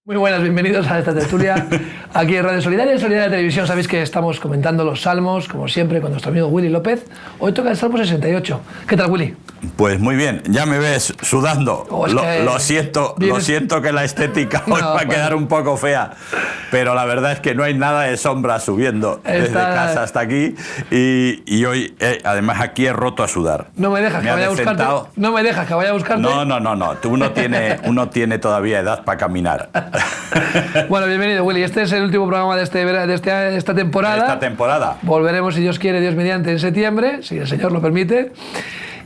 Muy buenas, bienvenidos a esta tertulia aquí en Radio Solidaria. En Solidaria Televisión sabéis que estamos comentando los salmos, como siempre, con nuestro amigo Willy López. Hoy toca el Salmo 68. ¿Qué tal, Willy? Pues muy bien, ya me ves sudando. Lo siento que la estética hoy va a quedar un poco fea, pero la verdad es que no hay nada de sombra subiendo desde casa hasta aquí y hoy, además, aquí he roto a sudar. No me dejas que vaya a buscarte. No me dejas que vaya a buscarte. No. Uno tiene todavía edad para caminar. Bueno, bienvenido, Willy. Este es el último programa de esta temporada. Volveremos, si Dios quiere, Dios mediante, en septiembre, si el Señor lo permite.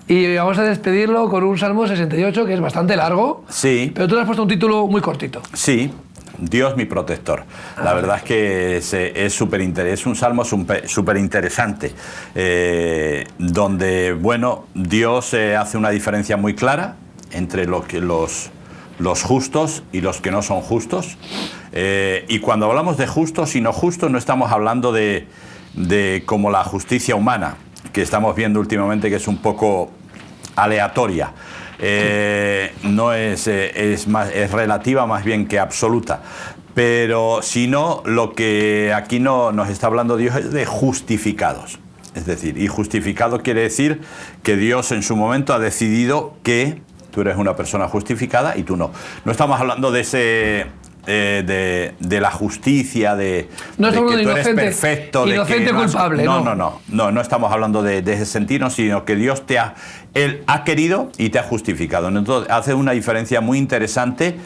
Y vamos a despedirlo con un Salmo 68, que es bastante largo. Sí. Pero tú le has puesto un título muy cortito. Sí. Dios mi protector. La verdad es que es un salmo súper interesante, donde, bueno, Dios hace una diferencia muy clara entre los justos y los que no son justos. Y cuando hablamos de justos y no justos, no estamos hablando de como la justicia humana, que estamos viendo últimamente, que es un poco aleatoria. No es relativa más bien que absoluta, pero sino lo que aquí no nos está hablando Dios es de justificados. Es decir, y justificado quiere decir que Dios en su momento ha decidido que tú eres una persona justificada y tú no. No estamos hablando de ese de la justicia, de que tú eres perfecto, inocente, culpable. No estamos hablando de ese sentido, sino que Dios Él ha querido y te ha justificado. Entonces hace una diferencia muy interesante.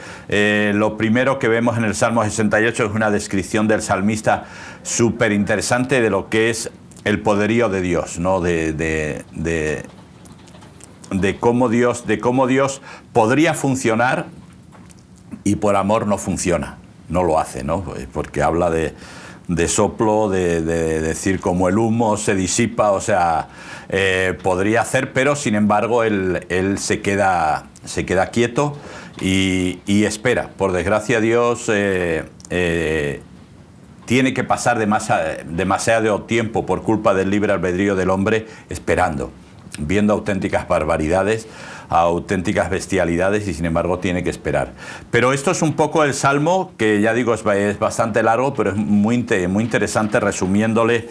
Lo primero que vemos en el Salmo 68 es una descripción del salmista súper interesante de lo que es el poderío de Dios, ¿no? De cómo Dios podría funcionar y por amor no funciona, no lo hace, ¿no? Porque habla de soplo, de decir cómo el humo se disipa, o sea, podría hacer, pero sin embargo él se queda quieto y espera. Por desgracia, Dios tiene que pasar demasiado tiempo por culpa del libre albedrío del hombre esperando, viendo auténticas barbaridades, auténticas bestialidades, y sin embargo tiene que esperar. Pero esto es un poco el Salmo, que ya digo es bastante largo, pero es muy interesante, resumiéndole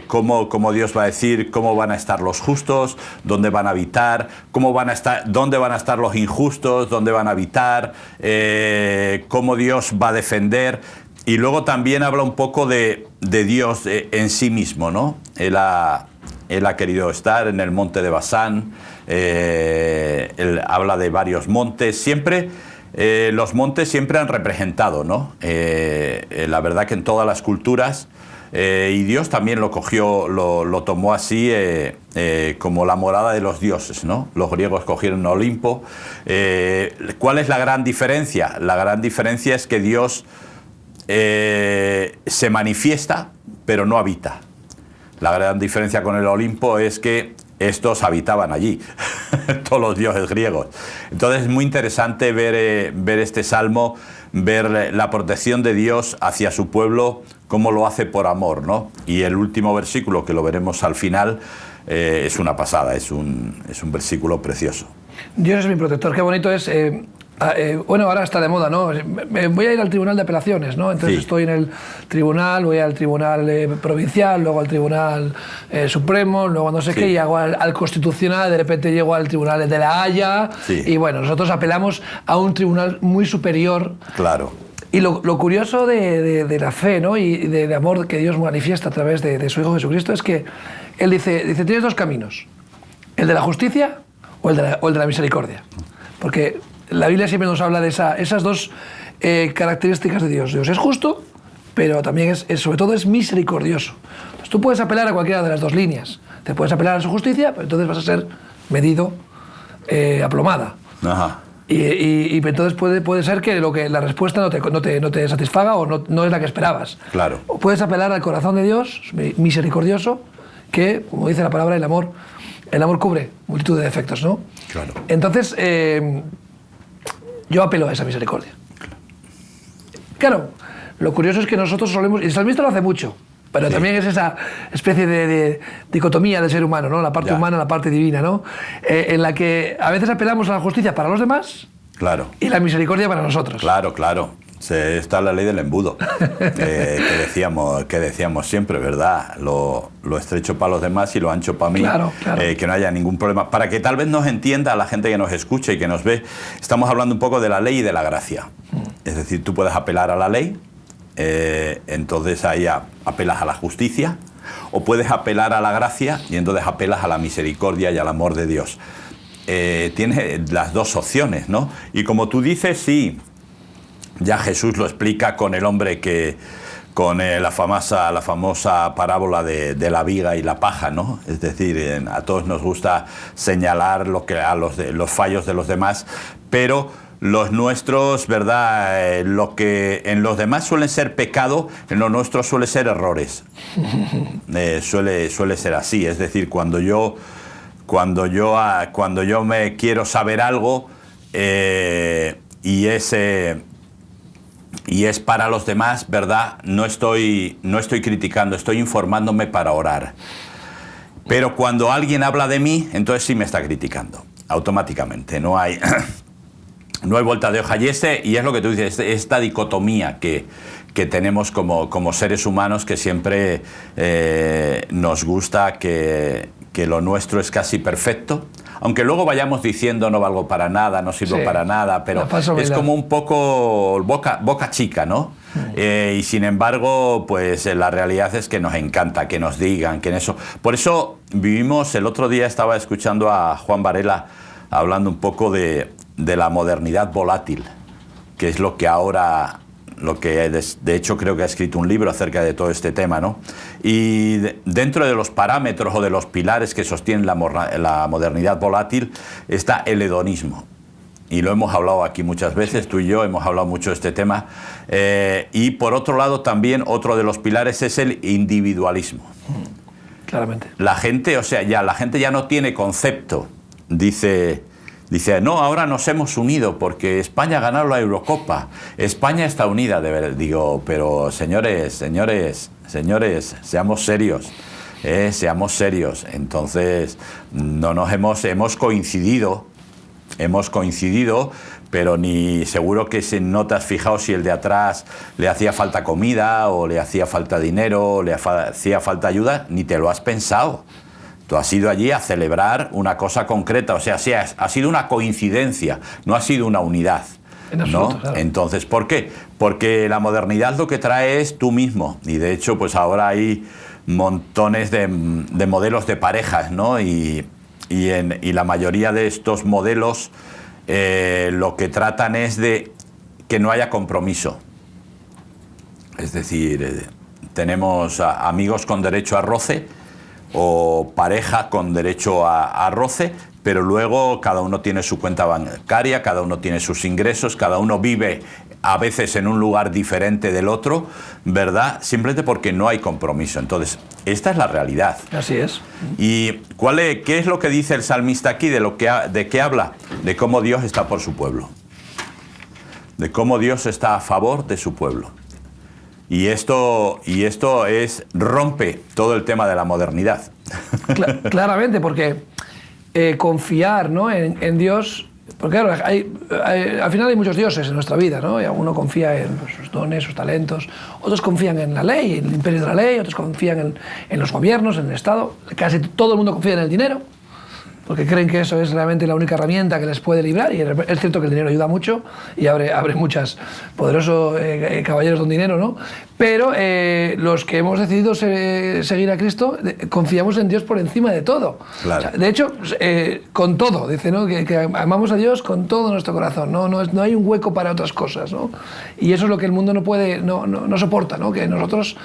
cómo Dios va a decir cómo van a estar los justos, dónde van a habitar, dónde van a estar los injustos, dónde van a habitar, cómo Dios va a defender. Y luego también habla un poco de Dios en sí mismo, ¿no? Él ha querido estar en el monte de Basán. Él habla de varios montes. Siempre, los montes siempre han representado, ¿no? La verdad que en todas las culturas, y Dios también lo cogió, lo tomó así, como la morada de los dioses, ¿no? Los griegos cogieron Olimpo. ¿Cuál es la gran diferencia? La gran diferencia es que Dios se manifiesta, pero no habita. La gran diferencia con el Olimpo es que estos habitaban allí, todos los dioses griegos. Entonces es muy interesante ver este salmo, ver la protección de Dios hacia su pueblo, cómo lo hace por amor, ¿no? Y el último versículo, que lo veremos al final, es una pasada, es un versículo precioso. Dios es mi protector, qué bonito es. Bueno, ahora está de moda, ¿no? Voy a ir al Tribunal de Apelaciones, ¿no? Entonces sí. Estoy en el tribunal, voy al Tribunal Provincial, luego al Tribunal Supremo, luego no sé qué, y hago al Constitucional, de repente llego al Tribunal de La Haya, y bueno, nosotros apelamos a un tribunal muy superior. Claro. Y lo curioso de la fe, ¿no? Y de amor que Dios manifiesta a través de su Hijo Jesucristo es que Él dice, tienes dos caminos, el de la justicia o el de la misericordia. Porque la Biblia siempre nos habla de esas dos características de Dios. Dios es justo, pero también sobre todo es misericordioso. Entonces, tú puedes apelar a cualquiera de las dos líneas. Te puedes apelar a su justicia, pero entonces vas a ser medido a plomada. Ajá. Y entonces puede ser que la respuesta no te satisfaga o no es la que esperabas. Claro. O puedes apelar al corazón de Dios, misericordioso, que, como dice la palabra, el amor cubre multitud de defectos, ¿no? Claro. Entonces, yo apelo a esa misericordia. Claro, lo curioso es que nosotros solemos, y el salmista lo hace mucho, pero también es esa especie de dicotomía del ser humano, ¿no? La parte humana, la parte divina, ¿no? En la que a veces apelamos a la justicia para los demás, Claro. Y la misericordia para nosotros. Claro, claro. Está la ley del embudo, que decíamos siempre, ¿verdad? Lo estrecho para los demás y lo ancho para mí, claro. Que no haya ningún problema. Para que tal vez nos entienda la gente que nos escucha y que nos ve, estamos hablando un poco de la ley y de la gracia. Es decir, tú puedes apelar a la ley, entonces ahí apelas a la justicia, o puedes apelar a la gracia y entonces apelas a la misericordia y al amor de Dios. Tienes las dos opciones, ¿no? Y como tú dices, sí, ya Jesús lo explica con el hombre con la famosa parábola de la viga y la paja, ¿no? Es decir, a todos nos gusta señalar los fallos de los demás, pero los nuestros, ¿verdad? Lo que en los demás suelen ser pecado, en los nuestros suele ser errores. Suele ser así. Es decir, cuando yo me quiero saber algo y es para los demás, ¿verdad? No estoy criticando, estoy informándome para orar. Pero cuando alguien habla de mí, entonces sí me está criticando, automáticamente. No hay vuelta de hoja. Y es lo que tú dices, esta dicotomía que tenemos como seres humanos, que siempre nos gusta que lo nuestro es casi perfecto, aunque luego vayamos diciendo no valgo para nada, no sirvo para nada, pero es como un poco boca chica, ¿no? Y sin embargo, pues la realidad es que nos encanta que nos digan, que en eso. Por eso vivimos, el otro día estaba escuchando a Juan Varela hablando un poco de la modernidad volátil, que es lo que ahora, de hecho creo que ha escrito un libro acerca de todo este tema, ¿no? Y dentro de los parámetros o de los pilares que sostienen la modernidad volátil está el hedonismo. Y lo hemos hablado aquí muchas veces, tú y yo hemos hablado mucho de este tema. Y por otro lado también otro de los pilares es el individualismo. Claramente. La gente ya no tiene concepto, dice, no, ahora nos hemos unido porque España ha ganado la Eurocopa. España está unida, de verdad. Digo, pero señores, seamos serios. Seamos serios. Entonces, hemos coincidido, pero ni seguro que no te has fijado si el de atrás le hacía falta comida o le hacía falta dinero o le hacía falta ayuda, ni te lo has pensado. Tú has ido allí a celebrar una cosa concreta, o sea, ha sido una coincidencia, no ha sido una unidad. En absoluto, ¿no? claro. Entonces, ¿por qué? Porque la modernidad lo que trae es tú mismo. Y de hecho, pues ahora hay montones de modelos de parejas, ¿no? Y la mayoría de estos modelos lo que tratan es de que no haya compromiso. Es decir, tenemos amigos con derecho a roce, o pareja con derecho a roce, pero luego cada uno tiene su cuenta bancaria, cada uno tiene sus ingresos, cada uno vive a veces en un lugar diferente del otro, ¿verdad? Simplemente porque no hay compromiso. Entonces, esta es la realidad. Así es. ¿Y qué es lo que dice el salmista aquí? ¿De qué habla? De cómo Dios está por su pueblo. De cómo Dios está a favor de su pueblo. Y esto rompe todo el tema de la modernidad. Claramente, porque confiar, ¿no? en Dios, porque claro, al final hay muchos dioses en nuestra vida, ¿no? Y uno confía en sus dones, sus talentos, otros confían en la ley, en el imperio de la ley, otros confían en los gobiernos, en el Estado, casi todo el mundo confía en el dinero, porque creen que eso es realmente la única herramienta que les puede librar, y es cierto que el dinero ayuda mucho y abre muchas poderosos caballeros con dinero, ¿no? Pero los que hemos decidido seguir a Cristo confiamos en Dios por encima de todo. Claro. O sea, de hecho, con todo, dice, ¿no? Que amamos a Dios con todo nuestro corazón, ¿no? No hay un hueco para otras cosas, ¿no? Y eso es lo que el mundo no soporta, ¿no? Que nosotros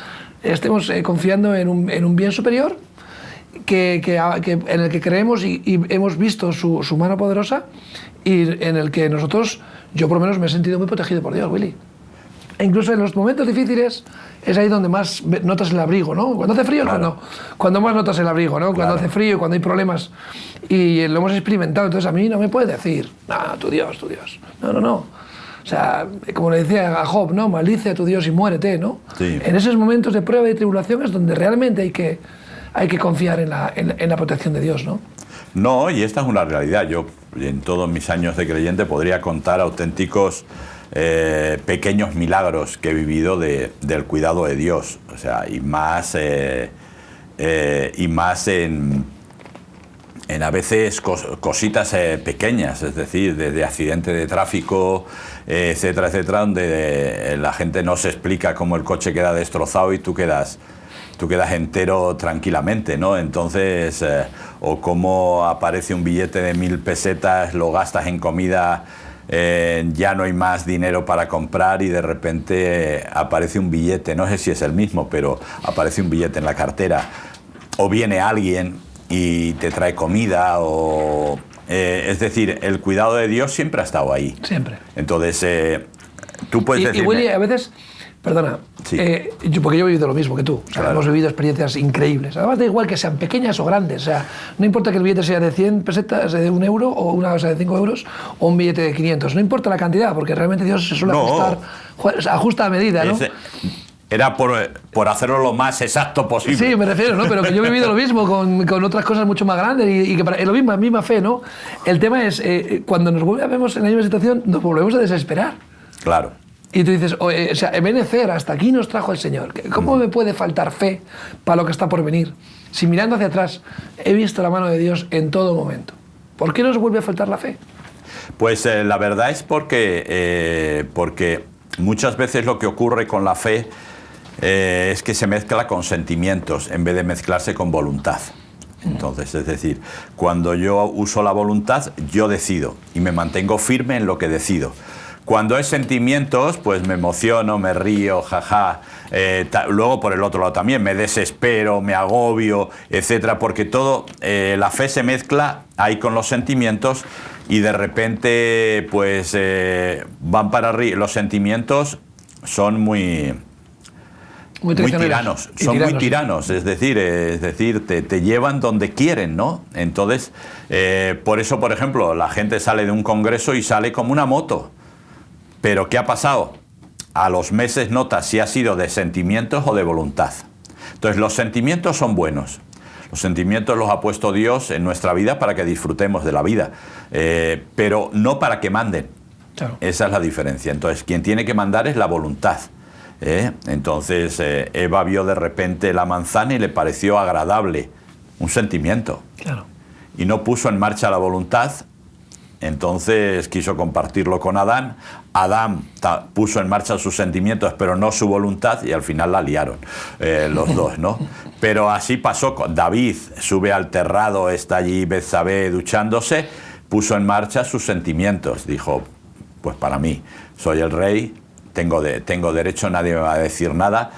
estemos confiando en un bien superior, en el que creemos y hemos visto su mano poderosa, y en el que yo por lo menos me he sentido muy protegido por Dios, Willy. E incluso en los momentos difíciles es ahí donde más notas el abrigo, ¿no? Cuando hace frío, claro, cuando más notas el abrigo, ¿no? Cuando claro, hace frío, cuando hay problemas, y lo hemos experimentado. Entonces a mí no me puedes decir, no, tu Dios. No. O sea, como le decía a Job, ¿no? Maldice a tu Dios y muérete, ¿no? Sí. En esos momentos de prueba y tribulación es donde realmente hay que confiar en la protección de Dios, ¿no? No, y esta es una realidad. Yo, en todos mis años de creyente, podría contar auténticos pequeños milagros que he vivido del cuidado de Dios, o sea, y más en a veces cositas pequeñas, es decir, desde accidente de tráfico, etcétera, etcétera, donde la gente no se explica cómo el coche queda destrozado y tú quedas entero tranquilamente, ¿no? Entonces, o cómo aparece un billete de 1.000 pesetas, lo gastas en comida, ya no hay más dinero para comprar y de repente aparece un billete, no sé si es el mismo, pero aparece un billete en la cartera, o viene alguien y te trae comida, o es decir, el cuidado de Dios siempre ha estado ahí. Siempre. Entonces, tú puedes decir... Y Willy, a veces, perdona, sí. Porque yo he vivido lo mismo que tú, o sea, claro. Hemos vivido experiencias increíbles. Además da igual que sean pequeñas o grandes, o sea, no importa que el billete sea de 100 pesetas, de 1 euro, o una cosa de 5 euros, o un billete de 500, no importa la cantidad, porque realmente Dios se suele ajusta a medida, ¿no? Era por hacerlo lo más exacto posible. Sí, me refiero, ¿no? Pero que yo he vivido lo mismo con otras cosas mucho más grandes y que es lo mismo, la misma fe, ¿no? El tema es, cuando nos volvemos en la misma situación, nos volvemos a desesperar. Claro. Y tú dices, o sea, Ebenezer, hasta aquí nos trajo el Señor. ¿Cómo me puede faltar fe para lo que está por venir? Si mirando hacia atrás he visto la mano de Dios en todo momento. ¿Por qué nos vuelve a faltar la fe? Pues la verdad es porque muchas veces lo que ocurre con la fe es que se mezcla con sentimientos en vez de mezclarse con voluntad. Entonces, es decir, cuando yo uso la voluntad, yo decido y me mantengo firme en lo que decido. Cuando es sentimientos, pues me emociono, me río, jaja. Luego, por el otro lado también, me desespero, me agobio, etcétera, porque todo, la fe se mezcla ahí con los sentimientos y de repente, pues, van para arriba. Los sentimientos son muy tiranos, son muy tiranos, es decir, te llevan donde quieren, ¿no? Entonces, por eso, por ejemplo, la gente sale de un congreso y sale como una moto. Pero ¿qué ha pasado? A los meses notas si ha sido de sentimientos o de voluntad. Entonces, los sentimientos son buenos. Los sentimientos los ha puesto Dios en nuestra vida para que disfrutemos de la vida, pero no para que manden. Claro. Esa es la diferencia. Entonces, quien tiene que mandar es la voluntad. Entonces, Eva vio de repente la manzana y le pareció agradable, un sentimiento. Claro. Y no puso en marcha la voluntad. Entonces quiso compartirlo con Adán. Adán puso en marcha sus sentimientos, pero no su voluntad, y al final la liaron los dos, ¿no? Pero así pasó con David. Sube al terrado, está allí Betsabé duchándose, puso en marcha sus sentimientos. Dijo, pues para mí, soy el rey, tengo derecho, nadie me va a decir nada,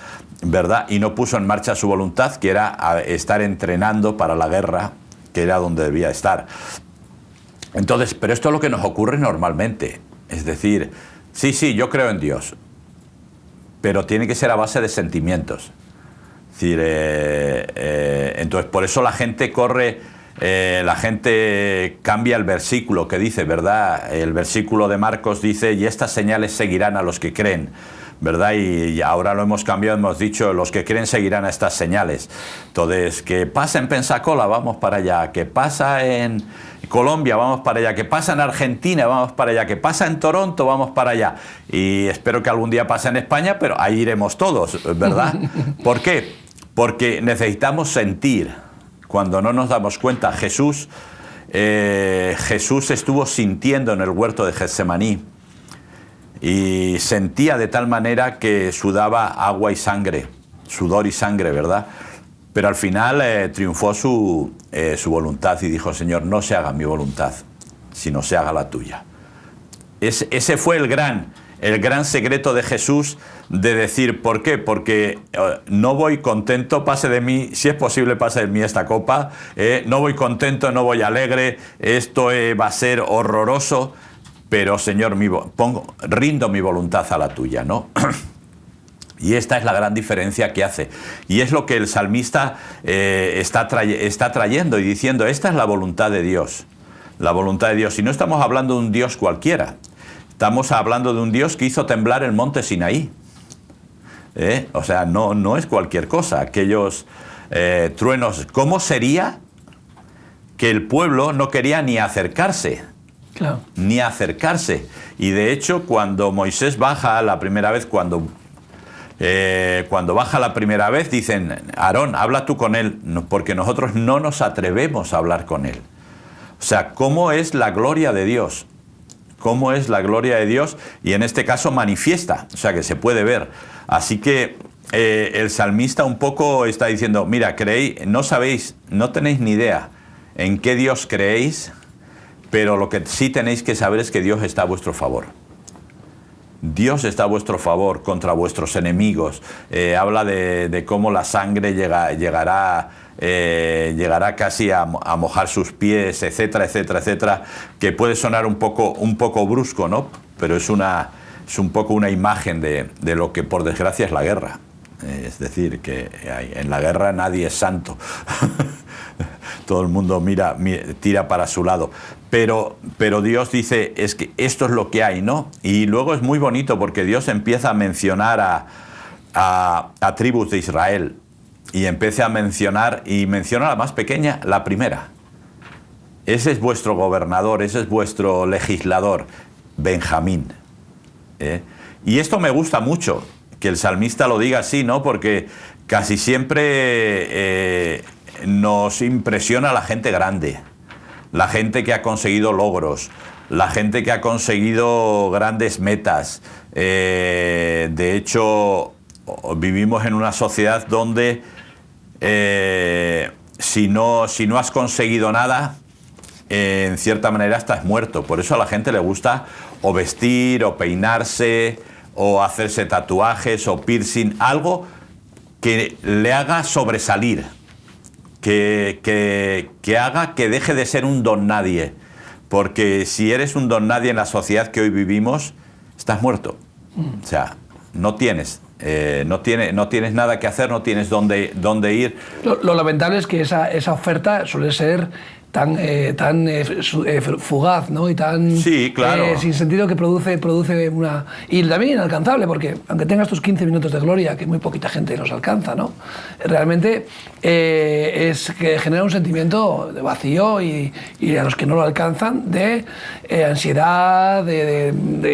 ¿verdad? Y no puso en marcha su voluntad, que era estar entrenando para la guerra, que era donde debía estar. Entonces, pero esto es lo que nos ocurre normalmente. Es decir, sí, yo creo en Dios, pero tiene que ser a base de sentimientos. Es decir, entonces, por eso la gente cambia el versículo que dice, ¿verdad? El versículo de Marcos dice, y estas señales seguirán a los que creen, ¿verdad? Y ahora lo hemos cambiado, hemos dicho, los que creen seguirán a estas señales. Entonces, que pasa en Pensacola, vamos para allá, que pasa en Colombia, vamos para allá, que pasa en Argentina, vamos para allá, que pasa en Toronto, vamos para allá. Y espero que algún día pase en España, pero ahí iremos todos, ¿verdad? ¿Por qué? Porque necesitamos sentir. Cuando no nos damos cuenta, Jesús estuvo sintiendo en el huerto de Getsemaní y sentía de tal manera que sudaba agua y sangre, sudor y sangre, ¿verdad? Pero al final triunfó su voluntad y dijo, Señor, no se haga mi voluntad, sino se haga la tuya. Ese fue el gran secreto de Jesús, de decir, ¿por qué? Porque no voy contento, pase de mí, si es posible pase de mí esta copa, no voy contento, no voy alegre, esto va a ser horroroso, pero Señor, rindo mi voluntad a la tuya, ¿no? Y esta es la gran diferencia que hace. Y es lo que el salmista está trayendo y diciendo, esta es la voluntad de Dios. La voluntad de Dios. Y no estamos hablando de un Dios cualquiera. Estamos hablando de un Dios que hizo temblar el monte Sinaí. O sea, no es cualquier cosa. Aquellos truenos. ¿Cómo sería que el pueblo no quería ni acercarse Claro. ni acercarse. Y de hecho, cuando Moisés baja la primera vez, cuando baja la primera vez, dicen, Aarón, habla tú con él, porque nosotros no nos atrevemos a hablar con él. O sea, ¿cómo es la gloria de Dios? ¿Cómo es la gloria de Dios? Y en este caso manifiesta, o sea, que se puede ver. Así que el salmista un poco está diciendo, mira, no sabéis, no tenéis ni idea en qué Dios creéis, pero lo que sí tenéis que saber es que Dios está a vuestro favor. Dios está a vuestro favor contra vuestros enemigos. Habla de cómo la sangre llegará casi a mojar sus pies, etcétera, etcétera, etcétera, que puede sonar un poco brusco, ¿no? Pero es un poco una imagen de lo que por desgracia es la guerra. Es decir, que en la guerra nadie es santo. Todo el mundo tira para su lado. Pero Dios dice, es que esto es lo que hay, ¿no? Y luego es muy bonito porque Dios empieza a mencionar a tribus de Israel. Y empieza a mencionar, y menciona la más pequeña, la primera. Ese es vuestro gobernador, ese es vuestro legislador, Benjamín. Y esto me gusta mucho, que el salmista lo diga así, ¿no? Porque casi siempre nos impresiona la gente grande, la gente que ha conseguido logros, la gente que ha conseguido grandes metas. De hecho, vivimos en una sociedad donde si no has conseguido nada, en cierta manera estás muerto. Por eso a la gente le gusta o vestir, o peinarse, o hacerse tatuajes, o piercing, algo que le haga sobresalir, que haga que deje de ser un don nadie. Porque si eres un don nadie en la sociedad que hoy vivimos, estás muerto. O sea, no tienes nada que hacer, no tienes dónde ir. Lo lamentable es que esa oferta suele ser tan fugaz, ¿no? Y tan sí, claro. Sin sentido, que produce una... Y también inalcanzable, porque aunque tengas tus 15 minutos de gloria, que muy poquita gente los alcanza, ¿no? Realmente es que genera un sentimiento de vacío y a los que no lo alcanzan de ansiedad, de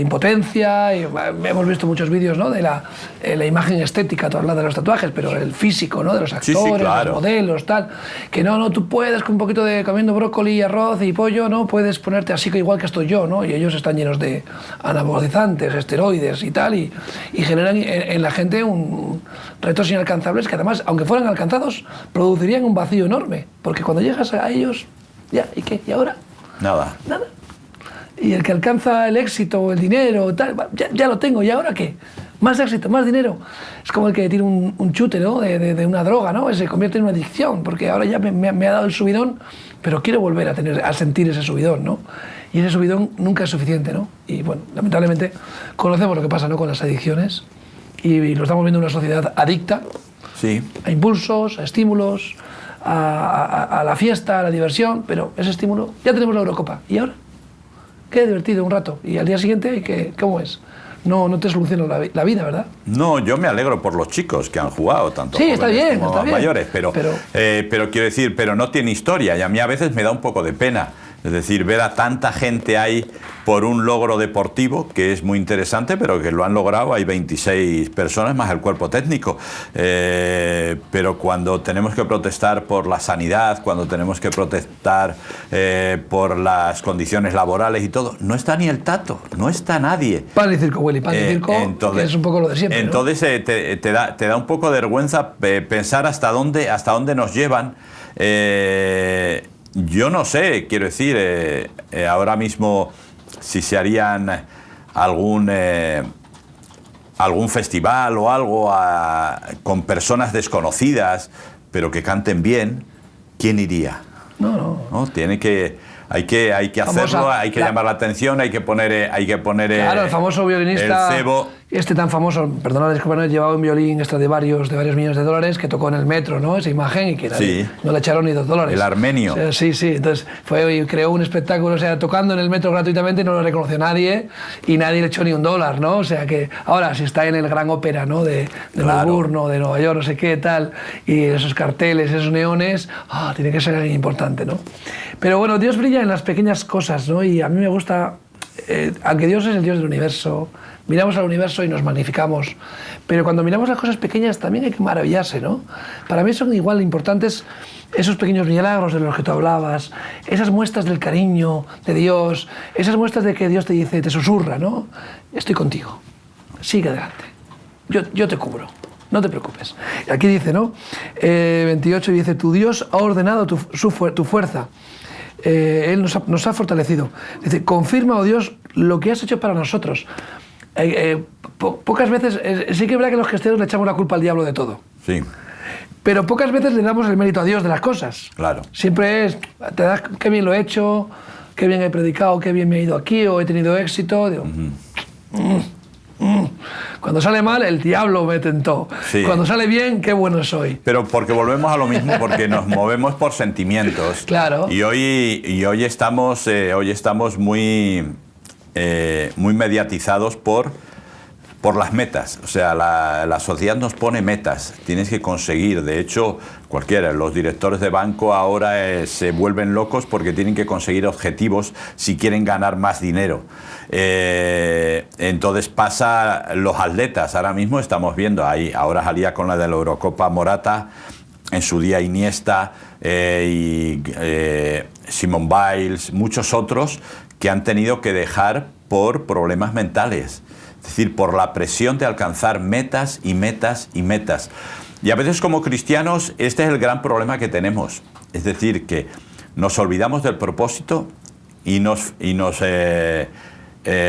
impotencia. Y hemos visto muchos vídeos, ¿no? De la imagen estética, tú hablas de los tatuajes, pero el físico, ¿no? De los actores, sí, claro. Los modelos, tal, que no, tú puedes con un poquito de comiendo brócoli, arroz y pollo, ¿no? Puedes ponerte así que igual que estoy yo, ¿no? Y ellos están llenos de anabolizantes, esteroides y tal, y generan en la gente retos inalcanzables que además, aunque fueran alcanzados, producirían un vacío enorme, porque cuando llegas a ellos, ya, ¿y qué? ¿Y ahora? Nada. Y el que alcanza el éxito, el dinero, tal, ya lo tengo, ¿y ahora qué? Más éxito, más dinero. Es como el que tiene un chute, ¿no? de una droga, ¿no? Se convierte en una adicción, porque ahora ya me ha dado el subidón, pero quiero volver a sentir ese subidón, ¿no? Y ese subidón nunca es suficiente, ¿no? Y bueno, lamentablemente conocemos lo que pasa, ¿no? Con las adicciones, y lo estamos viendo en una sociedad adicta, sí, a impulsos, a estímulos, a la fiesta, a la diversión, pero ese estímulo, ya tenemos la Eurocopa, ¿y ahora? Qué divertido un rato, y al día siguiente, ¿cómo es? No te soluciona la vida, ¿verdad? No, yo me alegro por los chicos que han jugado, tanto sí, jóvenes como mayores, pero quiero decir, pero no tiene historia, y a mí a veces me da un poco de pena. Es decir, ver a tanta gente ahí por un logro deportivo, que es muy interesante, pero que lo han logrado, hay 26 personas más el cuerpo técnico. Pero cuando tenemos que protestar por la sanidad, cuando tenemos que protestar por las condiciones laborales y todo, no está ni el Tato, no está nadie. Pan y circo, Willy, pan y circo, que es un poco lo de siempre. Entonces, ¿no? te da un poco de vergüenza pensar hasta dónde nos llevan. Yo no sé, quiero decir, ahora mismo si se harían algún festival o algo con personas desconocidas, pero que canten bien, ¿quién iría? No. Hay que hacerlo, hay que llamar la atención, hay que poner claro, el famoso violinista el cebo. este tan famoso, perdonad, llevaba un violín de varios millones de dólares que tocó en el metro, ¿no? Esa imagen y que no le echaron ni $2. El armenio. O sea, sí, entonces fue y creó un espectáculo, o sea, tocando en el metro gratuitamente, no lo reconoció nadie y nadie le echó ni $1, ¿no? O sea que ahora si está en el Gran Ópera, ¿no? De Melbourne, ¿no? De Nueva York, no sé qué, tal, y esos carteles, esos neones, tiene que ser alguien importante, ¿no? Pero bueno, Dios brilla en las pequeñas cosas, ¿no? Y a mí me gusta, aunque Dios es el Dios del universo, miramos al universo y nos magnificamos, pero cuando miramos las cosas pequeñas también hay que maravillarse, ¿no? Para mí son igual importantes esos pequeños milagros de los que tú hablabas, esas muestras del cariño de Dios, esas muestras de que Dios te dice, te susurra, ¿no? Estoy contigo, sigue adelante, yo te cubro, no te preocupes. Aquí dice, ¿no? 28 dice, tu Dios ha ordenado tu fuerza. Él nos ha fortalecido. Dice, confirma, oh Dios, lo que has hecho para nosotros. Pocas veces, sí que es verdad que los cristianos le echamos la culpa al diablo de todo. Sí. Pero pocas veces le damos el mérito a Dios de las cosas. Claro. Siempre es, te das, qué bien lo he hecho, qué bien he predicado, qué bien me he ido aquí, o he tenido éxito. Digo, Cuando sale mal, el diablo me tentó. Sí. Cuando sale bien, qué bueno soy. Pero porque volvemos a lo mismo, porque nos movemos por sentimientos. Claro. Y hoy estamos muy mediatizados por las metas. O sea, la sociedad nos pone metas. Tienes que conseguir. De hecho, cualquiera, los directores de banco ahora se vuelven locos porque tienen que conseguir objetivos si quieren ganar más dinero. Entonces pasa los atletas. Ahora mismo estamos viendo, ahora salía con la de la Eurocopa Morata, en su día Iniesta, Simone Biles, muchos otros que han tenido que dejar por problemas mentales. Es decir, por la presión de alcanzar metas y metas y metas. Y a veces como cristianos este es el gran problema que tenemos. Es decir, que nos olvidamos del propósito y nos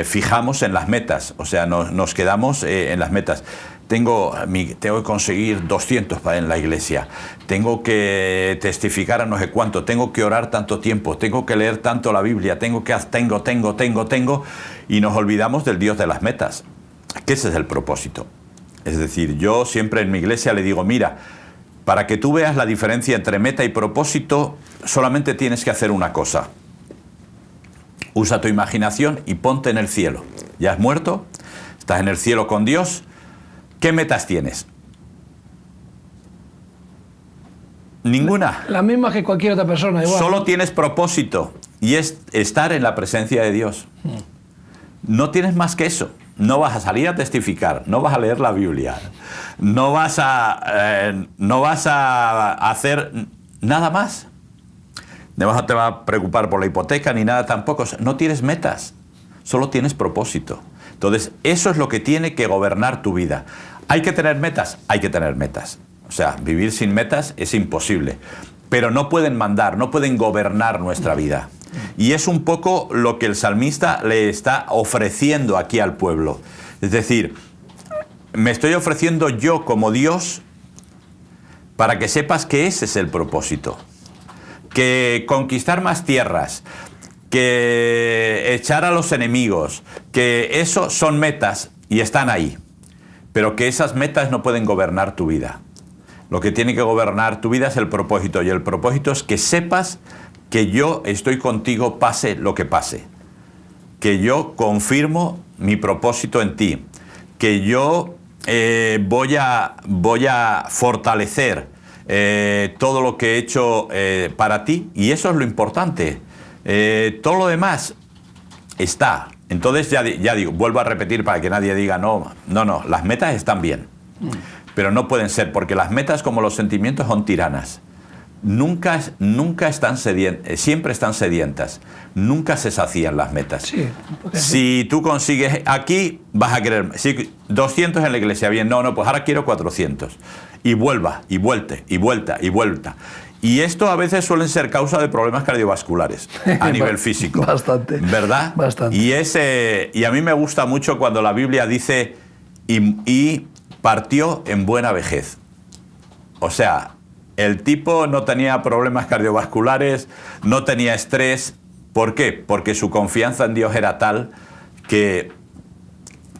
fijamos en las metas. O sea, nos quedamos en las metas. Tengo que conseguir 200 en la iglesia, tengo que testificar a no sé cuánto, tengo que orar tanto tiempo, tengo que leer tanto la Biblia, tengo, y nos olvidamos del Dios de las metas, que ese es el propósito. Es decir, yo siempre en mi iglesia le digo, mira, para que tú veas la diferencia entre meta y propósito, solamente tienes que hacer una cosa. Usa tu imaginación y ponte en el cielo. Ya has muerto, estás en el cielo con Dios. ¿Qué metas tienes? Ninguna. La misma que cualquier otra persona, igual. Solo tienes propósito y es estar en la presencia de Dios. No tienes más que eso. No vas a salir a testificar, no vas a leer la Biblia, no vas a hacer nada más. No te va a preocupar por la hipoteca ni nada tampoco. No tienes metas, solo tienes propósito. Entonces, eso es lo que tiene que gobernar tu vida. ¿Hay que tener metas? Hay que tener metas. O sea, vivir sin metas es imposible. Pero no pueden mandar, no pueden gobernar nuestra vida. Y es un poco lo que el salmista le está ofreciendo aquí al pueblo. Es decir, me estoy ofreciendo yo como Dios para que sepas que ese es el propósito. Que conquistar más tierras, que echar a los enemigos, que eso son metas y están ahí. Pero que esas metas no pueden gobernar tu vida. Lo que tiene que gobernar tu vida es el propósito. Y el propósito es que sepas que yo estoy contigo pase lo que pase. Que yo confirmo mi propósito en ti. Que yo voy a fortalecer todo lo que he hecho para ti. Y eso es lo importante. Todo lo demás está. Entonces ya digo, vuelvo a repetir para que nadie diga no, las metas están bien, pero no pueden ser, porque las metas como los sentimientos son tiranas. Nunca están sedientas, siempre están sedientas, nunca se sacían las metas. Sí, si tú consigues aquí, vas a querer, si 200 en la iglesia, bien, pues ahora quiero 400. Y vuelva, y vuelta, y vuelta, y vuelta. Y esto a veces suelen ser causa de problemas cardiovasculares a nivel físico. Bastante. ¿Verdad? Bastante. Y a mí me gusta mucho cuando la Biblia dice y partió en buena vejez. O sea, el tipo no tenía problemas cardiovasculares, no tenía estrés. ¿Por qué? Porque su confianza en Dios era tal que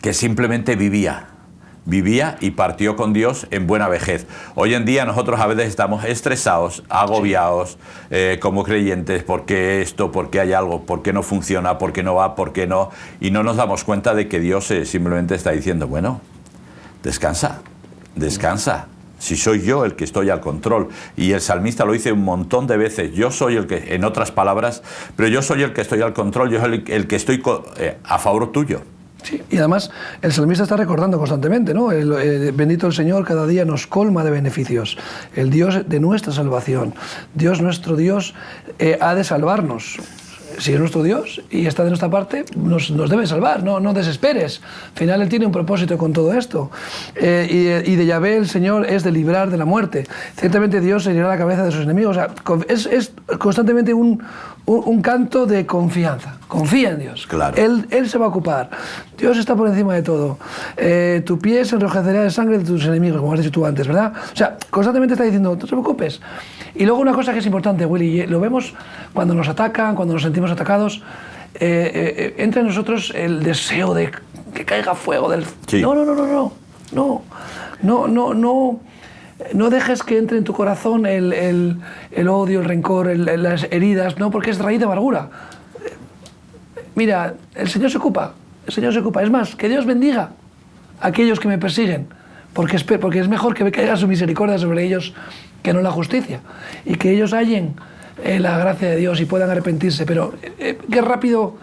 que simplemente vivía y partió con Dios en buena vejez. Hoy en día nosotros a veces estamos estresados, agobiados, como creyentes, ¿por qué esto? ¿Por qué hay algo? ¿Por qué no funciona? ¿Por qué no va? ¿Por qué no? Y no nos damos cuenta de que Dios simplemente está diciendo, bueno, descansa, descansa. Si soy yo el que estoy al control. Y el salmista lo dice un montón de veces. Yo soy el que, en otras palabras, pero yo soy el que estoy al control, yo soy el que estoy a favor tuyo. Sí, y además el salmista está recordando constantemente, ¿no? Bendito el Señor, cada día nos colma de beneficios. El Dios de nuestra salvación. Dios, nuestro Dios, ha de salvarnos. Si es nuestro Dios y está de nuestra parte, nos debe salvar, no desesperes. Al final Él tiene un propósito con todo esto. Y de Yahvé el Señor es de librar de la muerte. Ciertamente Dios herirá la cabeza de sus enemigos. O sea, es constantemente un canto de confianza. Confía en Dios. Claro. Él se va a ocupar. Dios está por encima de todo. Tu pie se enrojecerá de sangre de tus enemigos, como has dicho tú antes, ¿verdad? O sea, constantemente está diciendo, no te preocupes. Y luego una cosa que es importante, Willy, lo vemos cuando nos atacan, cuando nos sentimos atacados, entra en nosotros el deseo de que caiga fuego del... Sí. No dejes que entre en tu corazón el odio, el rencor, las heridas, no, porque es raíz de amargura. Mira, el Señor se ocupa. Es más, que Dios bendiga a aquellos que me persiguen, porque es mejor que caiga su misericordia sobre ellos que no la justicia, y que ellos hallen la gracia de Dios y puedan arrepentirse. Pero qué rápido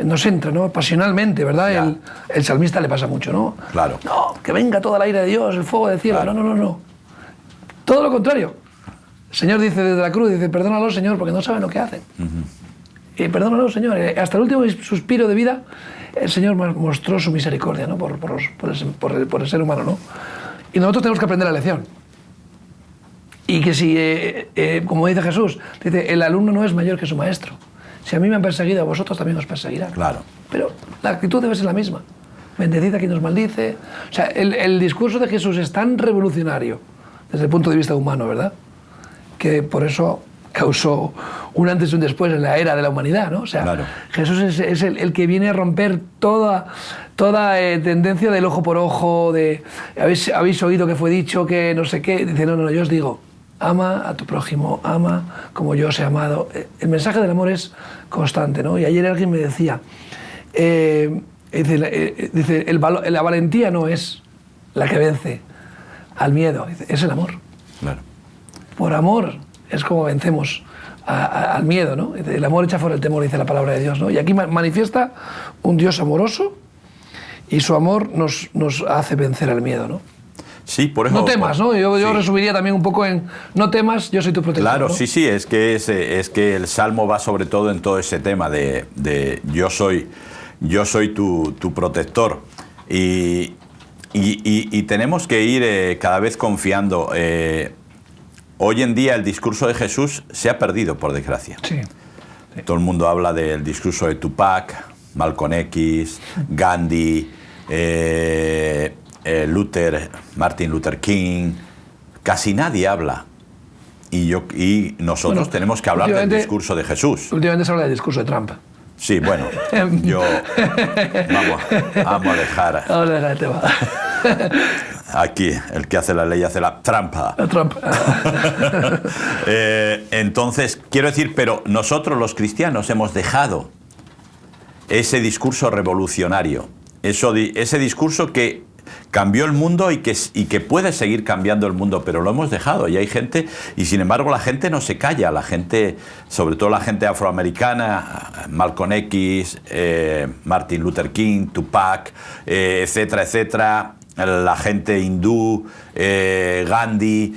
nos entra, ¿no? Pasionalmente, ¿verdad? El salmista le pasa mucho, ¿no? Claro. No, que venga toda la ira de Dios, el fuego del cielo. Claro. No. Todo lo contrario. El Señor dice desde la cruz, perdónalo, Señor, porque no saben lo que hacen. Y perdónalo, Señor. Hasta el último suspiro de vida, el Señor mostró su misericordia, ¿no? por el ser humano, ¿no? Y nosotros tenemos que aprender la lección. Y que si, como dice Jesús, dice, el alumno no es mayor que su maestro. Si a mí me han perseguido, a vosotros también os perseguirán. Claro. Pero la actitud debe ser la misma. Bendecid a quien nos maldice. O sea, el discurso de Jesús es tan revolucionario desde el punto de vista humano, ¿verdad? Que por eso causó un antes y un después en la era de la humanidad, ¿no? O sea, claro. Jesús es el que viene a romper toda tendencia del ojo por ojo, de habéis oído que fue dicho, que no sé qué. Dice, no, yo os digo, ama a tu prójimo, ama como yo os he amado. El mensaje del amor es constante, ¿no? Y ayer alguien me decía, la valentía no es la que vence al miedo, es el amor. Claro. Por amor es como vencemos al miedo, ¿no? El amor echa fuera el temor, dice la palabra de Dios, ¿no? Y aquí manifiesta un Dios amoroso y su amor nos hace vencer al miedo, ¿no? Sí, por eso... No temas, ¿no? Yo sí. resumiría también un poco en no temas, yo soy tu protector. Claro, ¿no? sí, es que el Salmo va sobre todo en todo ese tema de yo soy tu protector. Y tenemos que ir cada vez confiando. Hoy en día el discurso de Jesús se ha perdido, por desgracia. Sí. Todo el mundo habla del discurso de Tupac, Malcolm X, Gandhi, Martin Luther King. Casi nadie habla. Y nosotros tenemos que hablar del discurso de Jesús. Últimamente se habla del discurso de Trump. Sí, bueno, vamos a dejar... Vamos a dejar el tema. Aquí, el que hace la ley hace la trampa. La trampa. Entonces, quiero decir, pero nosotros los cristianos hemos dejado ese discurso revolucionario, ese discurso que cambió el mundo y que puede seguir cambiando el mundo, pero lo hemos dejado y hay gente, y sin embargo la gente no se calla, la gente, sobre todo la gente afroamericana, Malcolm X, Martin Luther King, Tupac, etcétera, la gente hindú, Gandhi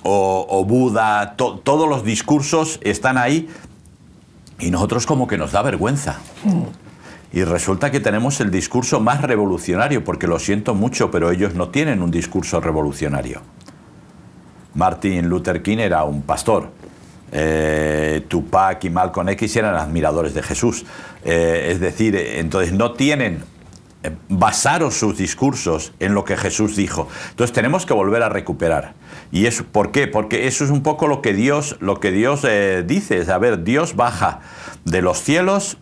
o Buda, todos los discursos están ahí y nosotros como que nos da vergüenza. Y resulta que tenemos el discurso más revolucionario, porque lo siento mucho, pero ellos no tienen un discurso revolucionario. Martin Luther King era un pastor. Tupac y Malcolm X eran admiradores de Jesús. Es decir, entonces no tienen... basaron sus discursos en lo que Jesús dijo. Entonces tenemos que volver a recuperar. ¿Y eso por qué? Porque eso es un poco lo que Dios dice. Es, a ver, Dios baja de los cielos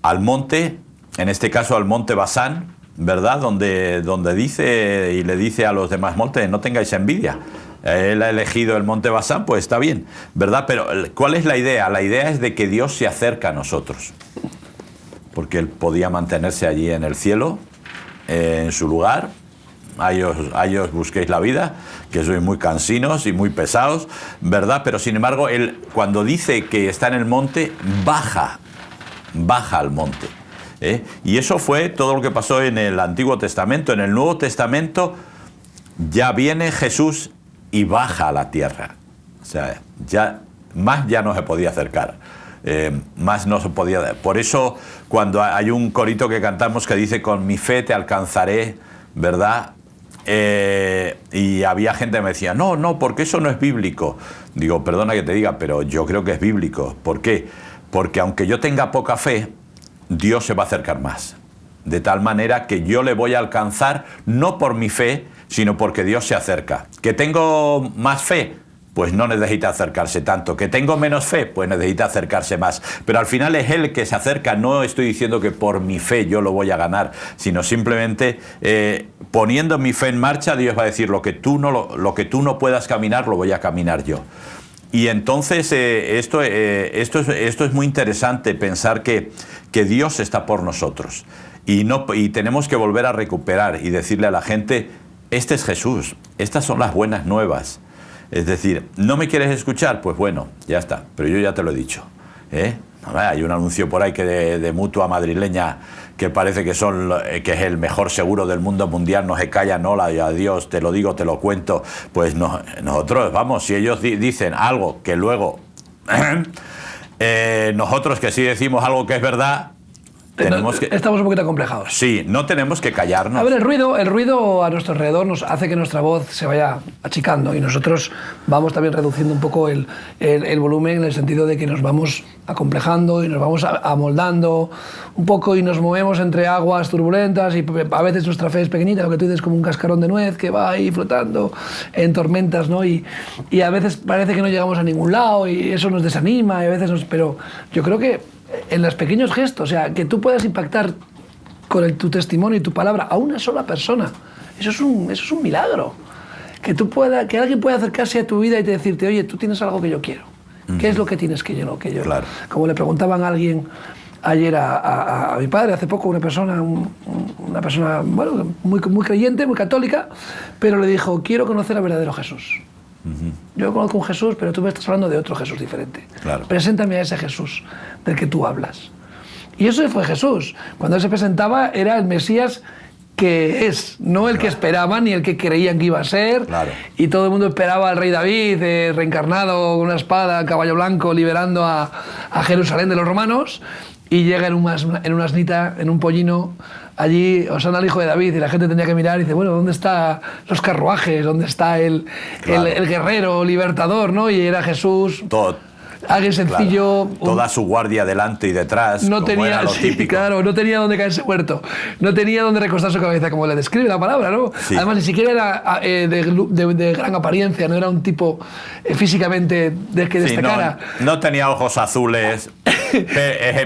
al monte, en este caso al monte Basán, ¿verdad? Donde dice y le dice a los demás montes, no tengáis envidia. Él ha elegido el monte Basán, pues está bien, ¿verdad? Pero ¿cuál es la idea? La idea es de que Dios se acerca a nosotros. Porque Él podía mantenerse allí en el cielo, en su lugar. A ellos busquéis la vida, que sois muy cansinos y muy pesados, ¿verdad? Pero sin embargo, Él cuando dice que está en el monte, baja al monte. Y eso fue todo lo que pasó en el Antiguo Testamento. En el Nuevo Testamento ya viene Jesús y baja a la tierra. O sea, ya no se podía acercar. Más no se podía. Por eso, cuando hay un corito que cantamos que dice, con mi fe te alcanzaré, ¿verdad? Y había gente que me decía, no, porque eso no es bíblico. Digo, perdona que te diga, pero yo creo que es bíblico. ¿Por qué? Porque aunque yo tenga poca fe, Dios se va a acercar más. De tal manera que yo le voy a alcanzar, no por mi fe, sino porque Dios se acerca. ¿Que tengo más fe? Pues no necesita acercarse tanto. ¿Que tengo menos fe? Pues necesita acercarse más. Pero al final es Él que se acerca. No estoy diciendo que por mi fe yo lo voy a ganar, sino simplemente poniendo mi fe en marcha, Dios va a decir, lo que tú no puedas caminar, lo voy a caminar yo. Y entonces esto es muy interesante, pensar que Dios está por nosotros. Y tenemos que volver a recuperar y decirle a la gente, este es Jesús, estas son las buenas nuevas. Es decir, ¿no me quieres escuchar? Pues bueno, ya está, pero yo ya te lo he dicho. Hay un anuncio por ahí que de Mutua madrileña que parece que es el mejor seguro del mundo mundial, no se callan, hola, y adiós, te lo digo, te lo cuento. Pues nosotros, vamos, si ellos dicen algo que luego nosotros que sí decimos algo que es verdad, estamos un poquito acomplejados. Sí, no tenemos que callarnos. A ver, el ruido a nuestro alrededor nos hace que nuestra voz se vaya achicando y nosotros vamos también reduciendo un poco el volumen, en el sentido de que nos vamos acomplejando y nos vamos amoldando un poco y nos movemos entre aguas turbulentas y a veces nuestra fe es pequeñita, lo que tú dices, como un cascarón de nuez que va ahí flotando en tormentas, ¿no? Y a veces parece que no llegamos a ningún lado y eso nos desanima, y a veces pero yo creo que en los pequeños gestos, o sea, que tú puedas impactar con tu testimonio y tu palabra a una sola persona, eso es un milagro. Que alguien pueda acercarse a tu vida y decirte, oye, tú tienes algo que yo quiero. ¿Qué es lo que tienes que yo no? Claro. Como le preguntaban a alguien ayer a mi padre, hace poco, una persona bueno, muy creyente, muy católica, pero le dijo, quiero conocer al verdadero Jesús. Yo conozco un Jesús, pero tú me estás hablando de otro Jesús diferente. Claro. Preséntame a ese Jesús del que tú hablas. Y eso fue Jesús. Cuando él se presentaba, era el Mesías que es, no el que esperaban ni el que creían que iba a ser. Claro. Y todo el mundo esperaba al rey David, reencarnado con una espada, caballo blanco, liberando a Jerusalén de los romanos. Y llega en una asnita, en un pollino, allí, Osana al hijo de David, y la gente tenía que mirar y dice, bueno, ¿dónde están los carruajes? ¿Dónde está el guerrero libertador? ¿No? Y era Jesús. Alguien sencillo. Claro. Toda su guardia delante y detrás. No como tenía, era lo típico. Claro, no tenía dónde caerse muerto. No tenía dónde recostar su cabeza, como le describe la palabra, ¿no? Sí. Además, ni siquiera era de gran apariencia, no era un tipo físicamente que destacara. No tenía ojos azules,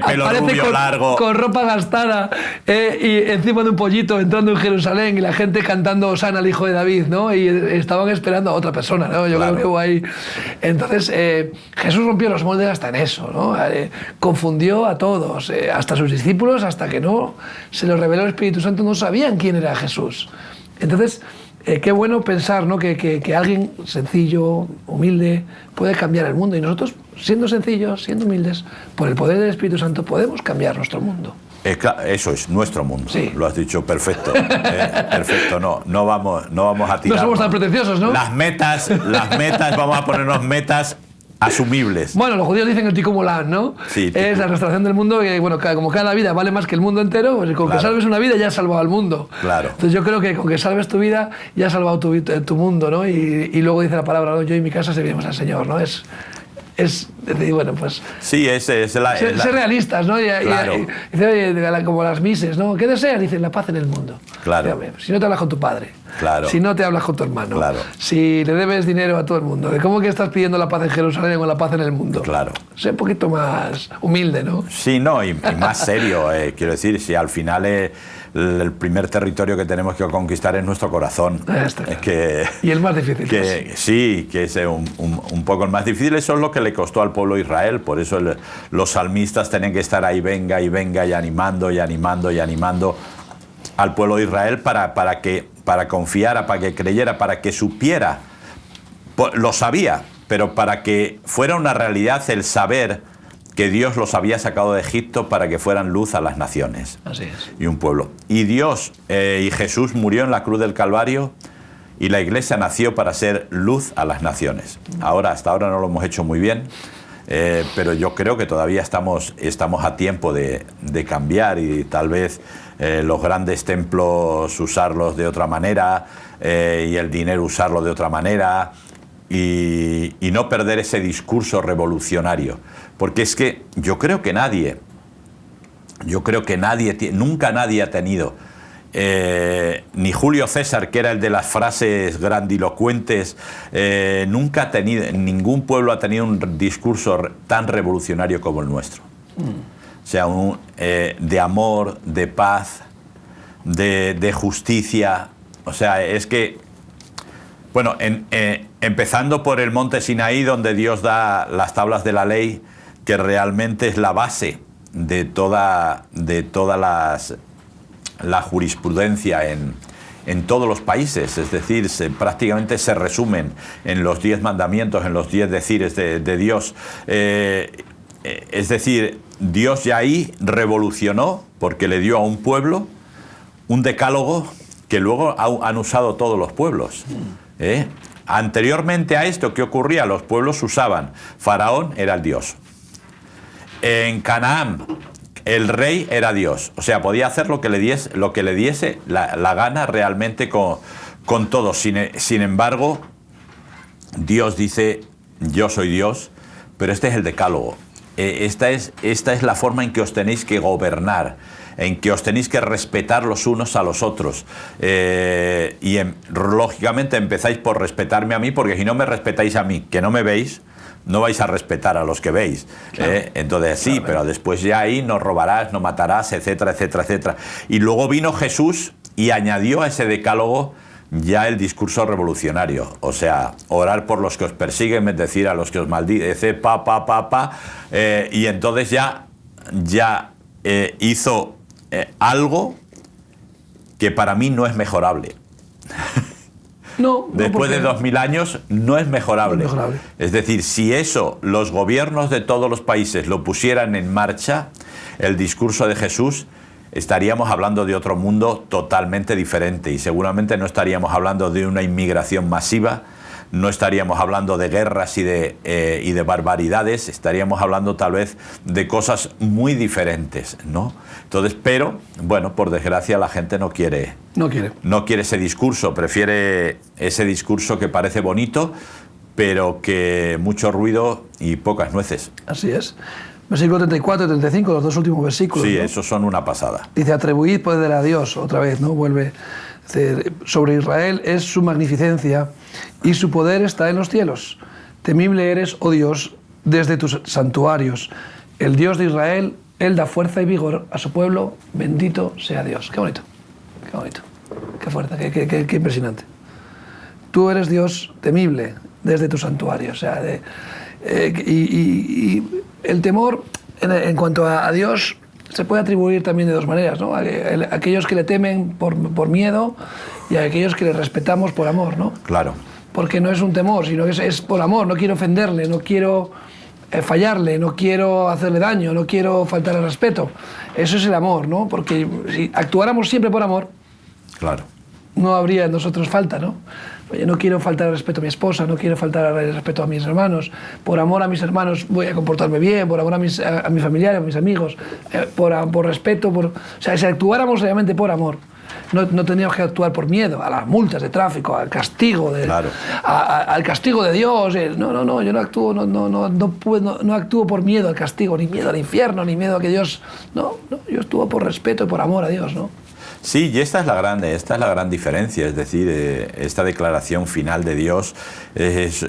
pelo rubio largo. Con ropa gastada y encima de un pollito entrando en Jerusalén y la gente cantando Osana al hijo de David, ¿no? Y estaban esperando a otra persona, ¿no? Yo creo que hubo ahí. Entonces, Jesús rompió los moldes hasta en eso, ¿no? Confundió a todos, hasta a sus discípulos, hasta que no se los reveló el Espíritu Santo, no sabían quién era Jesús. Entonces, qué bueno pensar, ¿no? que alguien sencillo, humilde, puede cambiar el mundo. Y nosotros, siendo sencillos, siendo humildes, por el poder del Espíritu Santo, podemos cambiar nuestro mundo. Eso es nuestro mundo, sí. Lo has dicho perfecto. Perfecto, no vamos a tirar. No somos tan pretenciosos, ¿no? Las metas, vamos a ponernos metas asumibles. Bueno, los judíos dicen el tikkun olam, ¿no? Sí, es la restauración del mundo, que bueno, como cada vida vale más que el mundo entero, pues con que salves una vida ya has salvado al mundo. Claro. Entonces yo creo que con que salves tu vida ya has salvado tu mundo, ¿no? Y luego dice la palabra, ¿no? Yo y mi casa serviremos al Señor, ¿no? Es bueno, pues... Sí, ser realistas, ¿no? Claro. Dice, oye, como las mises, ¿no? ¿Qué deseas? Dicen, la paz en el mundo. Claro. Si no te hablas con tu padre. Claro. Si no te hablas con tu hermano. Claro. Si le debes dinero a todo el mundo. ¿Cómo que estás pidiendo la paz en Jerusalén o la paz en el mundo? Claro. Sé un poquito más humilde, ¿no? Sí, no, y más serio. Quiero decir, si al final el primer territorio que tenemos que conquistar es nuestro corazón. Es que, y el más difícil. Sí, que es un poco el más difícil. Eso es lo que le costó al pueblo de Israel. Por eso los salmistas tienen que estar ahí, venga y venga, y animando y animando y animando al pueblo de Israel para confiara, para que creyera, para que supiera. Lo sabía, pero para que fuera una realidad el saber que Dios los había sacado de Egipto para que fueran luz a las naciones. Así es. Y un pueblo. Y Dios y Jesús murió en la cruz del Calvario y la Iglesia nació para ser luz a las naciones. Hasta ahora no lo hemos hecho muy bien, pero yo creo que todavía estamos a tiempo de cambiar y tal vez los grandes templos usarlos de otra manera y el dinero usarlo de otra manera. Y no perder ese discurso revolucionario. Porque es que yo creo que nunca nadie ha tenido, ni Julio César, que era el de las frases grandilocuentes, nunca ha tenido, ningún pueblo ha tenido un discurso tan revolucionario como el nuestro. O sea, de amor, de paz, de justicia. O sea, es que, bueno, empezando por el monte Sinaí, donde Dios da las tablas de la ley, que realmente es la base de toda la jurisprudencia en todos los países. Es decir, prácticamente se resumen en los 10 mandamientos, en los 10 decires de Dios. Es decir, Dios ya ahí revolucionó, porque le dio a un pueblo un decálogo que luego han usado todos los pueblos. Anteriormente a esto, ¿qué ocurría? Los pueblos usaban, Faraón era el dios. En Canaán, el rey era Dios. O sea, podía hacer lo que le diese la gana realmente con todo. Sin embargo, Dios dice, yo soy Dios, pero este es el decálogo. Esta es la forma en que os tenéis que gobernar, en que os tenéis que respetar los unos a los otros. Lógicamente empezáis por respetarme a mí, porque si no me respetáis a mí, que no me veis, no vais a respetar a los que veis. Claro. Entonces sí, claro, pero después ya ahí no robarás, no matarás, etcétera, etcétera, etcétera. Y luego vino Jesús y añadió a ese decálogo ya el discurso revolucionario. O sea, orar por los que os persiguen, bendecir a los que os maldicen, y entonces ya hizo algo que para mí no es mejorable. No, después de 2000 años no es mejorable. No es mejorable. Es decir, si eso los gobiernos de todos los países lo pusieran en marcha, el discurso de Jesús, estaríamos hablando de otro mundo totalmente diferente y seguramente no estaríamos hablando de una inmigración masiva, no estaríamos hablando de guerras y de barbaridades, estaríamos hablando tal vez de cosas muy diferentes, ¿no? Entonces, pero, bueno, por desgracia la gente no quiere ese discurso, prefiere ese discurso que parece bonito, pero que mucho ruido y pocas nueces. Así es. Versículo 34 y 35, los dos últimos versículos. Sí, ¿no? Esos son una pasada. Dice, atribuid poder a Dios, otra vez, ¿no? Vuelve. Dice, sobre Israel es su magnificencia y su poder está en los cielos. Temible eres, oh Dios, desde tus santuarios. El Dios de Israel, Él da fuerza y vigor a su pueblo. Bendito sea Dios. Qué bonito, qué bonito, qué fuerte, qué impresionante. Tú eres Dios temible desde tu santuario. O sea, y el temor en cuanto a Dios se puede atribuir también de dos maneras, ¿no? Aquellos que le temen por miedo y a aquellos que le respetamos por amor, ¿no? Claro. Porque no es un temor, sino que es por amor. No quiero ofenderle, no quiero fallarle, no quiero hacerle daño, no quiero faltar al respeto. Eso es el amor, ¿no? Porque si actuáramos siempre por amor, claro, no habría en nosotros falta, ¿no? Oye, no quiero faltar al respeto a mi esposa, no quiero faltar al respeto a mis hermanos. Por amor a mis hermanos voy a comportarme bien, por amor a mis familiares, a mis amigos, por respeto, o sea, si actuáramos realmente por amor, no tendríamos que actuar por miedo a las multas de tráfico, al castigo, claro, al castigo de Dios. No, yo no actúo por miedo al castigo, ni miedo al infierno, ni miedo a que Dios... No, yo actúo por respeto y por amor a Dios, ¿no? Sí, y esta es la gran diferencia, es decir, esta declaración final de Dios es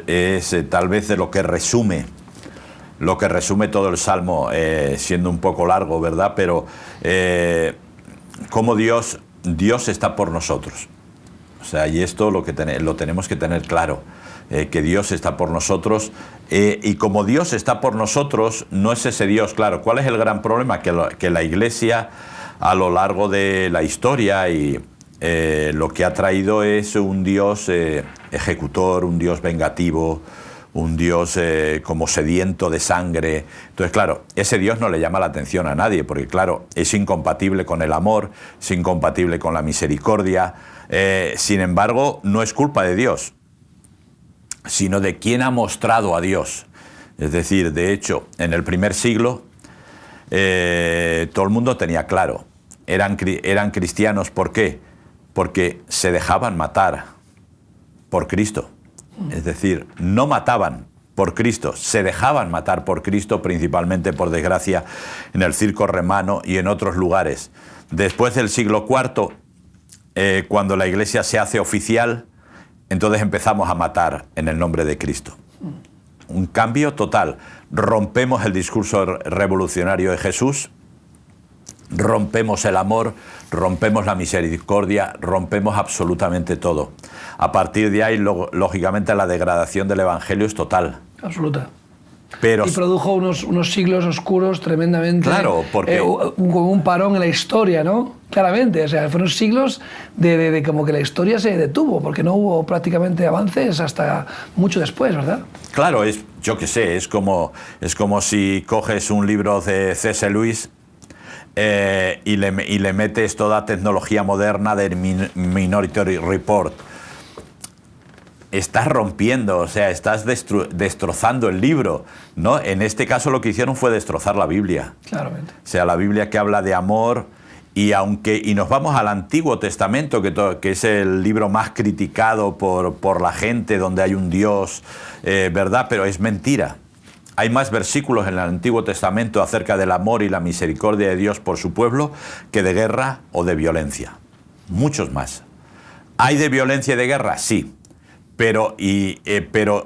tal vez de lo que resume todo el Salmo, siendo un poco largo, ¿verdad? Pero cómo Dios está por nosotros. O sea, y esto lo tenemos que tener claro, que Dios está por nosotros, y como Dios está por nosotros, no es ese Dios, claro. ¿Cuál es el gran problema? Que la Iglesia, a lo largo de la historia, lo que ha traído es un Dios ejecutor, un Dios vengativo, un Dios como sediento de sangre. Entonces, claro, ese Dios no le llama la atención a nadie, porque, claro, es incompatible con el amor, es incompatible con la misericordia. Sin embargo, no es culpa de Dios, sino de quien ha mostrado a Dios. Es decir, de hecho, en el primer siglo, todo el mundo tenía claro, eran cristianos. ¿Por qué? Porque se dejaban matar por Cristo. Es decir, no mataban por Cristo, se dejaban matar por Cristo, principalmente, por desgracia, en el circo romano y en otros lugares. Después del siglo IV, cuando la Iglesia se hace oficial, entonces empezamos a matar en el nombre de Cristo. Un cambio total. Rompemos el discurso revolucionario de Jesús, rompemos el amor, rompemos la misericordia, rompemos absolutamente todo. A partir de ahí, lógicamente, la degradación del Evangelio es total. Absoluta. Pero, y produjo unos siglos oscuros tremendamente. Claro, porque como un parón en la historia, ¿no? Claramente, o sea, fueron siglos de como que la historia se detuvo, porque no hubo prácticamente avances hasta mucho después, ¿verdad? Claro, yo qué sé, es como si coges un libro de C.S. Lewis y le metes toda tecnología moderna del Minority Report. Estás rompiendo, o sea, estás destrozando el libro, ¿no? En este caso lo que hicieron fue destrozar la Biblia. Claramente. O sea, la Biblia que habla de amor, y nos vamos al Antiguo Testamento, que es el libro más criticado por la gente, donde hay un Dios, ¿verdad? Pero es mentira. Hay más versículos en el Antiguo Testamento acerca del amor y la misericordia de Dios por su pueblo que de guerra o de violencia. Muchos más. ¿Hay de violencia y de guerra? Sí. Pero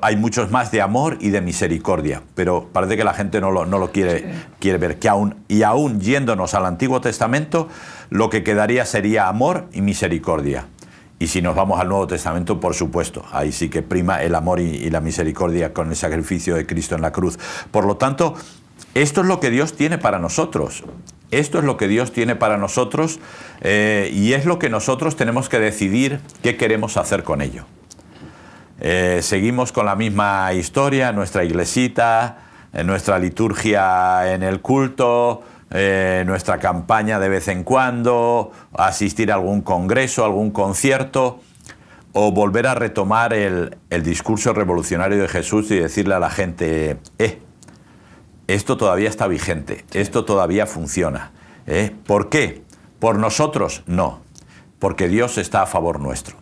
hay muchos más de amor y de misericordia. Pero parece que la gente no lo quiere ver. Aún yéndonos al Antiguo Testamento, lo que quedaría sería amor y misericordia. Y si nos vamos al Nuevo Testamento, por supuesto, ahí sí que prima el amor y la misericordia con el sacrificio de Cristo en la cruz. Por lo tanto, esto es lo que Dios tiene para nosotros. Esto es lo que Dios tiene para nosotros, y es lo que nosotros tenemos que decidir qué queremos hacer con ello. Seguimos con la misma historia, nuestra iglesita, nuestra liturgia en el culto, nuestra campaña de vez en cuando, asistir a algún congreso, algún concierto, o volver a retomar el discurso revolucionario de Jesús y decirle a la gente, esto todavía está vigente, esto todavía funciona. ¿Por qué? ¿Por nosotros? No, porque Dios está a favor nuestro.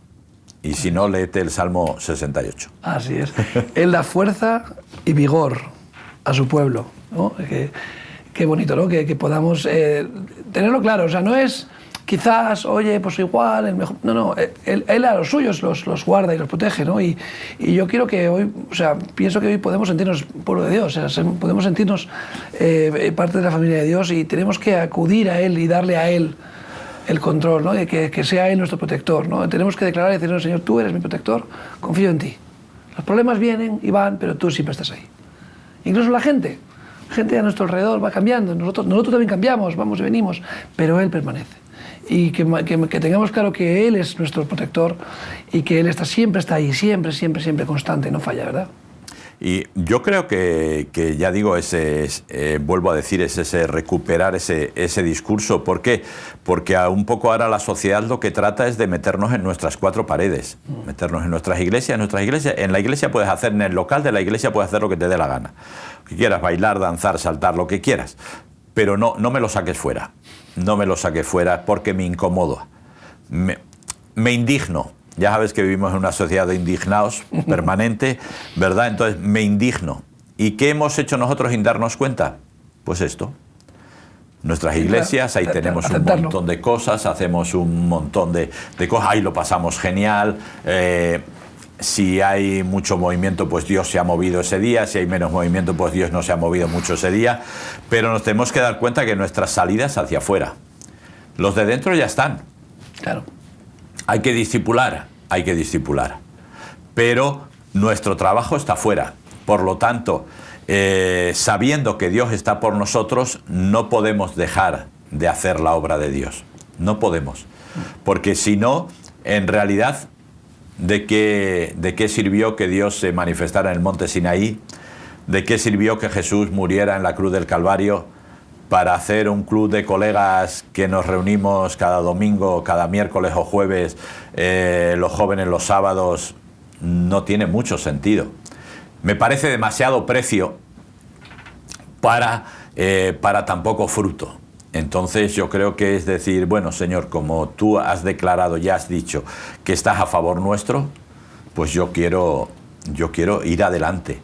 Y si no, léete el Salmo 68. Así es. Él da fuerza y vigor a su pueblo, ¿no? Qué bonito, ¿no? Que podamos tenerlo claro. O sea, no es quizás, oye, pues igual, el mejor. No, él a los suyos los guarda y los protege, ¿no? Y yo quiero que hoy, o sea, pienso que hoy podemos sentirnos pueblo de Dios, o sea, podemos sentirnos parte de la familia de Dios, y tenemos que acudir a Él y darle a Él el control, ¿no? De que sea Él nuestro protector, ¿no? Tenemos que declarar y decir, no, Señor, tú eres mi protector, confío en ti. Los problemas vienen y van, pero tú siempre estás ahí. Incluso la gente a nuestro alrededor va cambiando, nosotros también cambiamos, vamos y venimos, pero Él permanece. Y que tengamos claro que Él es nuestro protector y que Él siempre está ahí, siempre constante, no falla, ¿verdad? Y yo creo que ya digo, vuelvo a decir, es ese recuperar ese discurso. ¿Por qué? Porque un poco ahora la sociedad lo que trata es de meternos en nuestras cuatro paredes, meternos en nuestras iglesias. En la iglesia puedes hacer, en el local de la iglesia puedes hacer lo que te dé la gana. Lo que quieras, bailar, danzar, saltar, lo que quieras. Pero no me lo saques fuera. No me lo saques fuera porque me incomoda. Me indigno. Ya sabes que vivimos en una sociedad de indignados permanente, ¿verdad? Entonces me indigno. ¿Y qué hemos hecho nosotros sin darnos cuenta? Pues esto. Nuestras iglesias, ahí tenemos un montón de cosas, hacemos un montón de cosas, ahí lo pasamos genial. Si hay mucho movimiento, pues Dios se ha movido ese día. Si hay menos movimiento, pues Dios no se ha movido mucho ese día. Pero nos tenemos que dar cuenta que nuestra salida es hacia afuera. Los de dentro ya están. Claro. Hay que discipular, hay que discipular. Pero nuestro trabajo está fuera. Por lo tanto, sabiendo que Dios está por nosotros, no podemos dejar de hacer la obra de Dios. No podemos. Porque si no, en realidad, ¿de qué sirvió que Dios se manifestara en el monte Sinaí? ¿De qué sirvió que Jesús muriera en la cruz del Calvario para hacer un club de colegas que nos reunimos cada domingo, cada miércoles o jueves, los jóvenes los sábados? No tiene mucho sentido. Me parece demasiado precio para tan poco fruto. Entonces yo creo que es decir, bueno, Señor, como tú has declarado, ya has dicho que estás a favor nuestro, pues yo quiero ir adelante.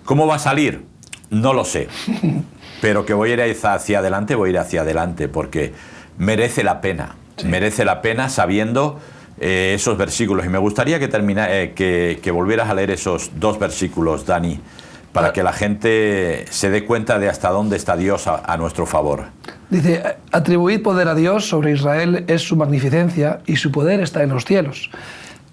¿Cómo va a salir? No lo sé. Pero que voy a ir hacia adelante, voy a ir hacia adelante, porque merece la pena. Sí. Merece la pena sabiendo esos versículos. Y me gustaría que volvieras a leer esos 2 versículos, Dani, para que la gente se dé cuenta de hasta dónde está Dios a nuestro favor. Dice, atribuid poder a Dios, sobre Israel es su magnificencia y su poder está en los cielos.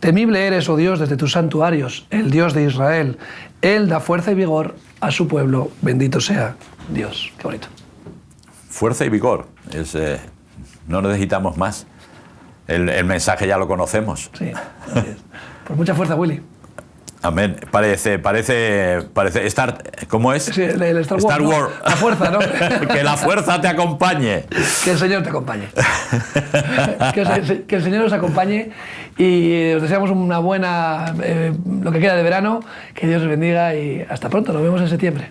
Temible eres, oh Dios, desde tus santuarios, el Dios de Israel. Él da fuerza y vigor a su pueblo. Bendito sea Dios. Qué bonito. Fuerza y vigor. No necesitamos más. El mensaje ya lo conocemos. Sí, así es. Pues mucha fuerza, Willy. Amén. Parece Star... ¿Cómo es? Sí, el Star Wars. Star Wars. ¿No? La fuerza, ¿no? Que la fuerza te acompañe. Que el Señor te acompañe. Que el Señor os acompañe y os deseamos una buena... lo que queda de verano. Que Dios os bendiga y hasta pronto. Nos vemos en septiembre.